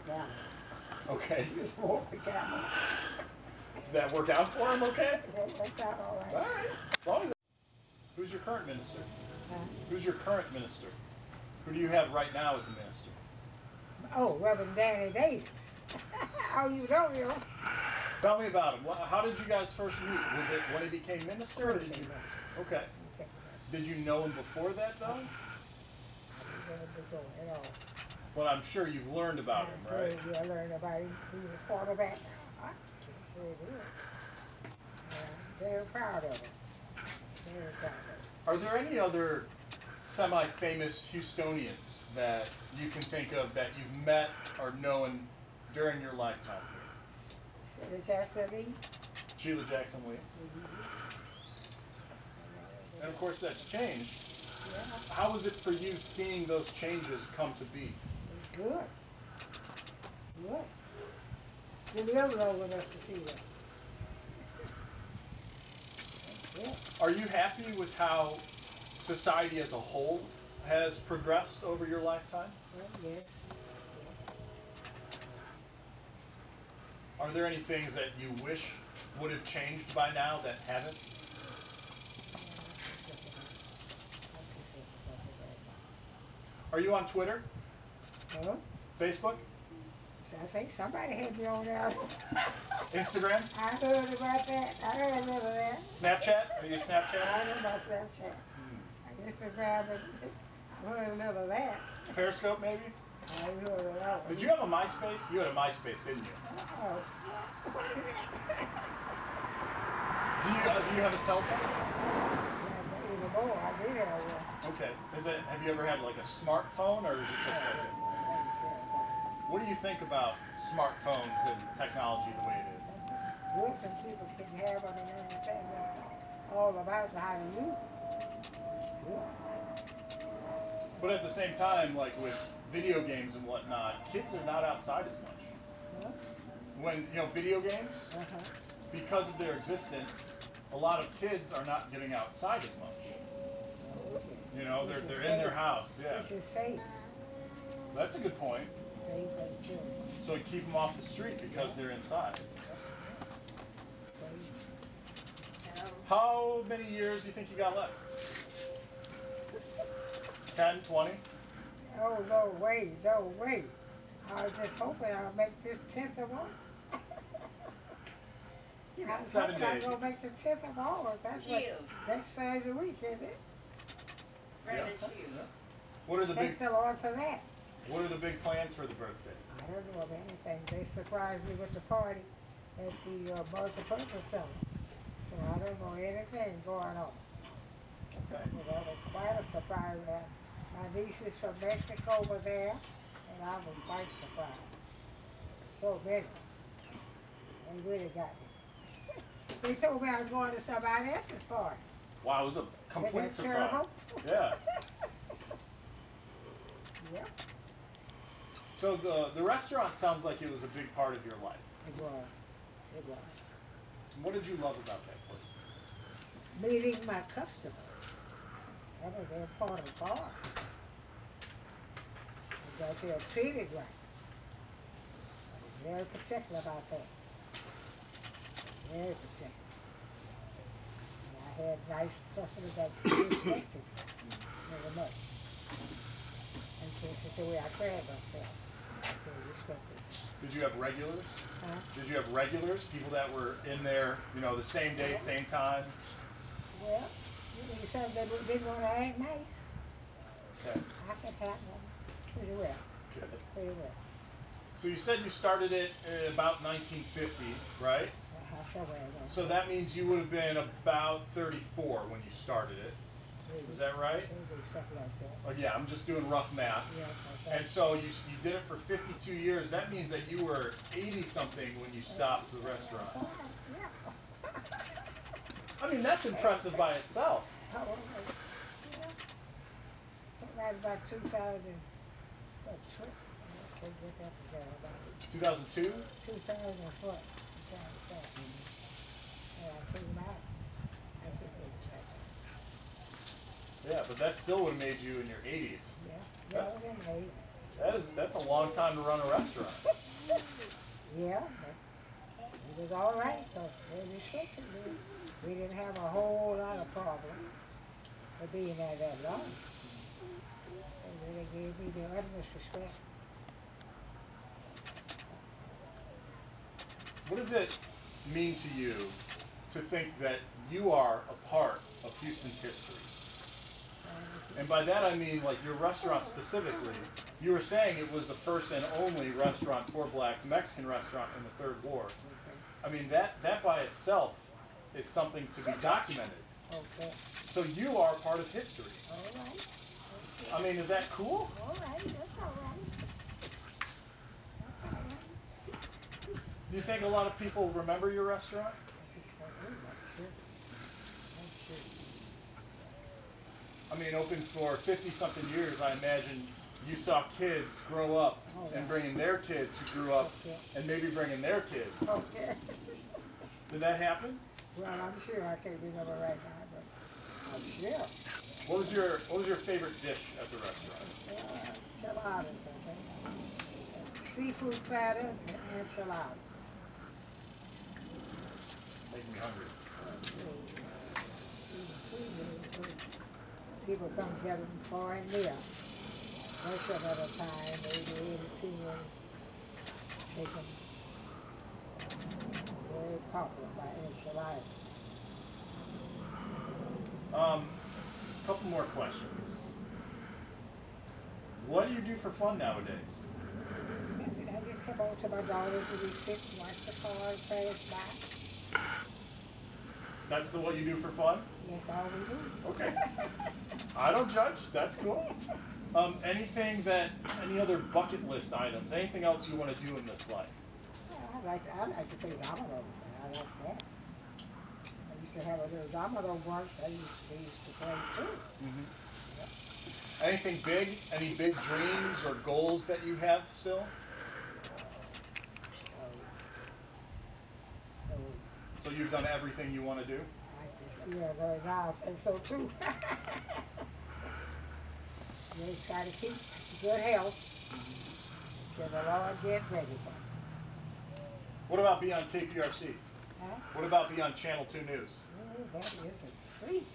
camel. Okay. He was more of a camel. Did that work out for him okay? That worked out all right. All right. As long as Who's your current minister? Who's your current minister? Who do you have right now as a minister? Oh, Reverend Danny Davis. Oh, you don't know? Tell me about him. How did you guys first meet? Was it when he became minister, or did you? Okay. Did you know him before that, though? I didn't know him before at all. Well, I'm sure you've learned about him, right? Yeah, I learned about him. He was quarterback. I sure did. I'm very proud of him. Very proud of him. Are there any other semi-famous Houstonians that you can think of that you've met or known during your lifetime? Sheila Jackson Lee. Sheila Jackson Lee. And of course that's changed. Yeah. How was it for you seeing those changes come to be? It's good. Good. To live long enough to see that. Yeah. Are you happy with how society as a whole has progressed over your lifetime? Well, yes. Are there any things that you wish would have changed by now that haven't? Are you on Twitter? Huh? Facebook? So I think somebody had me on there. Instagram? I heard about that. I heard a little of that. Snapchat? Are you Snapchat? I know about Snapchat. Instagram, and I heard a little of that. Periscope maybe? I heard a lot. Did you have a MySpace? You had a MySpace, didn't you? Oh. Do you have a cell phone? Even more, I did have one. Okay. Have you ever had like a smartphone, or is it just like a... What do you think about smartphones and technology the way it is? Good, some people can have them and understand that's all about how to use it. Good. But at the same time, like with video games and whatnot, kids are not outside as much. Huh? When, video games, because of their existence, a lot of kids are not getting outside as much. They're in their house. Yeah. This is safe. That's a good point. Safe for the children. So you keep them off the street because they're inside. How many years do you think you got left? 10, 20? Oh, no way, no way. I was just hoping I'll make this 10th of August. You got I was 7 hoping I'll days. go make the 10th of August. That's what next Saturday week, isn't it? Yeah. What are the Thank big the Lord for that. What are the big plans for the birthday? I don't know of anything. They surprised me with the party at the multi-purpose center. So I don't know anything going on. Okay. Well, that was quite a surprise. My nieces from Mexico were there, and I was quite surprised. So many. They really got me. They told me I was going to somebody else's party. Wow, it was a complete Isn't that surprise. Yeah. Yep, So the restaurant sounds like it was a big part of your life. it was. It was. What did you love about that place? Meeting my customers. That was their part of the bar. Because they're treated right. I was very particular about that. Very particular. And I had nice customers that respected me very much. And since the way I carried myself, they respected me. Did you have regulars? Huh? Did you have regulars? People that were in there, the same day, same time? Well, some they didn't want to act nice. Okay. I could handle them pretty well. Good. Pretty well. So you said you started it in about 1950, right? Somewhere around So that means you would have been about 34 when you started it. maybe, Is that right? maybe something like that. Oh, yeah, I'm just doing rough math. Yeah, And so you did it for 52 years. That means that you were 80-something when you stopped the restaurant. Yeah. I mean, that's impressive by itself. Right about 2000, what, I can't get that together, about 2002? 2000 what? 2007. Yeah, I came out. I think it was like Yeah, but that still would have made you in your 80s. that. Yeah, That's- that was in May. That's a long time to run a restaurant. Yeah, but it was all right because they restricted me. We didn't have a whole lot of problem for being there that long. They really gave me the utmost respect. What does it mean to you to think that you are a part of Houston's history? And by that I mean, like, your restaurant specifically. You were saying it was the first and only restaurant for blacks, Mexican restaurant in the Third Ward. I mean, that by itself is something to be documented. Okay. So you are part of history. All right. Okay. I mean, is that cool? All right. That's all right. That's all right. Do you think a lot of people remember your restaurant? I think so. I'm sure. I'm sure. I mean, open for 50-something years, I imagine you saw kids grow up and bringing their kids who grew up and maybe bringing their kids. Okay. Did that happen? Well, I'm sure. I can't remember right now, but I'm sure. What was your favorite dish at the restaurant? Enchiladas, I think. Seafood platters and enchiladas. Making me hungry. People come together for and near. Most of the time, maybe 8 or 10, make them very popular by enchiladas. Couple more questions. What do you do for fun nowadays? I just come over to my daughters and we sit and watch the cars pass by. That's what you do for fun? That's all we do. Okay. I don't judge. That's cool. Any other bucket list items? Anything else you want to do in this life? Yeah, I like to play dominoes. I like that. I used to have a little domino bunch they used to play too. Mm-hmm. Anything big? Any big dreams or goals that you have still? So you've done everything you want to do? Yeah, right now I think so too. Really try to keep good health till the Lord get ready for me. What about being on Kprc? Huh? What about being on Channel 2 News? Oh, that is a treat.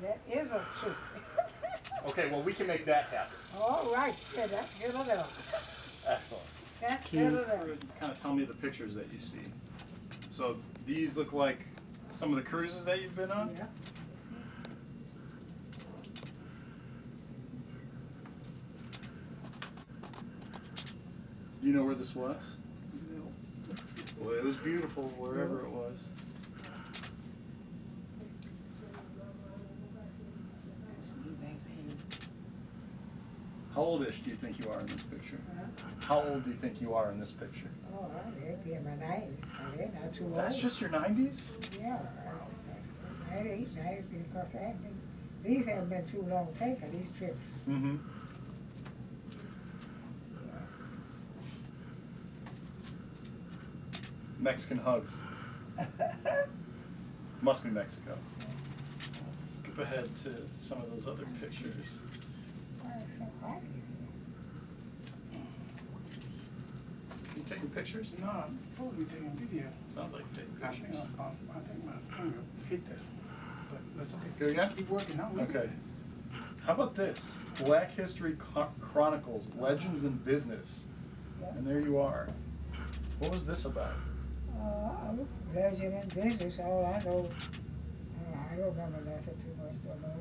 That is a treat. Okay, well, we can make that happen. All right, yeah, that's good enough. Excellent. That's Can good you enough. kind of tell me the pictures that you see? So these look like some of the cruises that you've been on? Yeah. You know where this was? No. Well, it was beautiful wherever it was. How oldish do you think you are in this picture? Huh? How old do you think you are in this picture? Oh, I'd be in my 90s. They're not too old. That's just your 90s? Yeah. 90s, because these haven't been too long taken, these trips. Mm-hmm. Mexican hugs. Must be Mexico. Let's skip ahead to some of those other pictures. Why is it so hot here? You taking pictures? No, I'm supposed to be taking video. Sounds like you're taking I think, pictures. I think my finger hit that. But that's okay. Go again? Keep working out. Okay. How about this? Black History Chronicles, Legends in Business. And there you are. What was this about? Legend in business, all I know. I don't remember nothing too much, don't know.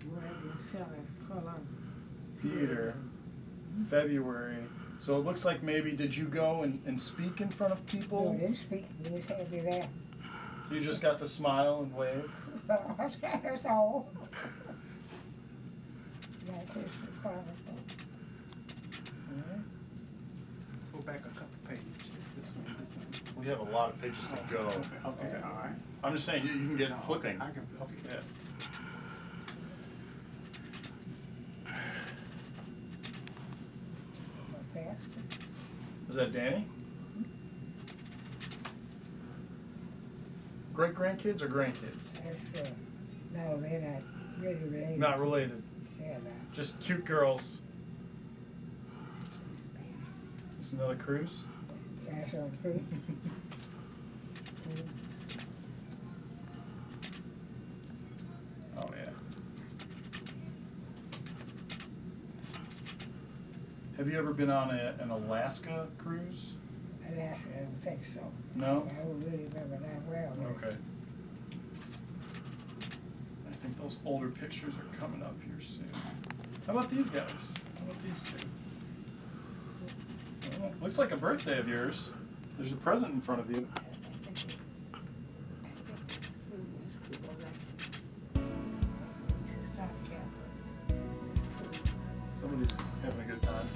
What have been selling color. Theater, February. So it looks like maybe, did you go and speak in front of No, people? I didn't speak, you just had me there. You just got to smile and wave? That's all. Black History Chronicle. Go back a couple pages. This one. We have a lot of pages to go. Okay, all right. I'm just saying, you can get No, flipping. I can, okay. Yeah. Was that Danny? Great grandkids or grandkids? That's, no, they're not really related. Not related. Yeah, Just cute girls. It's another cruise. that's on cruise. Oh yeah. Have you ever been on an Alaska cruise? Alaska, I don't think so. No? I don't really remember that well. Okay. I think those older pictures are coming up here soon. How about these guys? How about these two? Oh, looks like a birthday of yours. There's a present in front of you. Somebody's having a good time.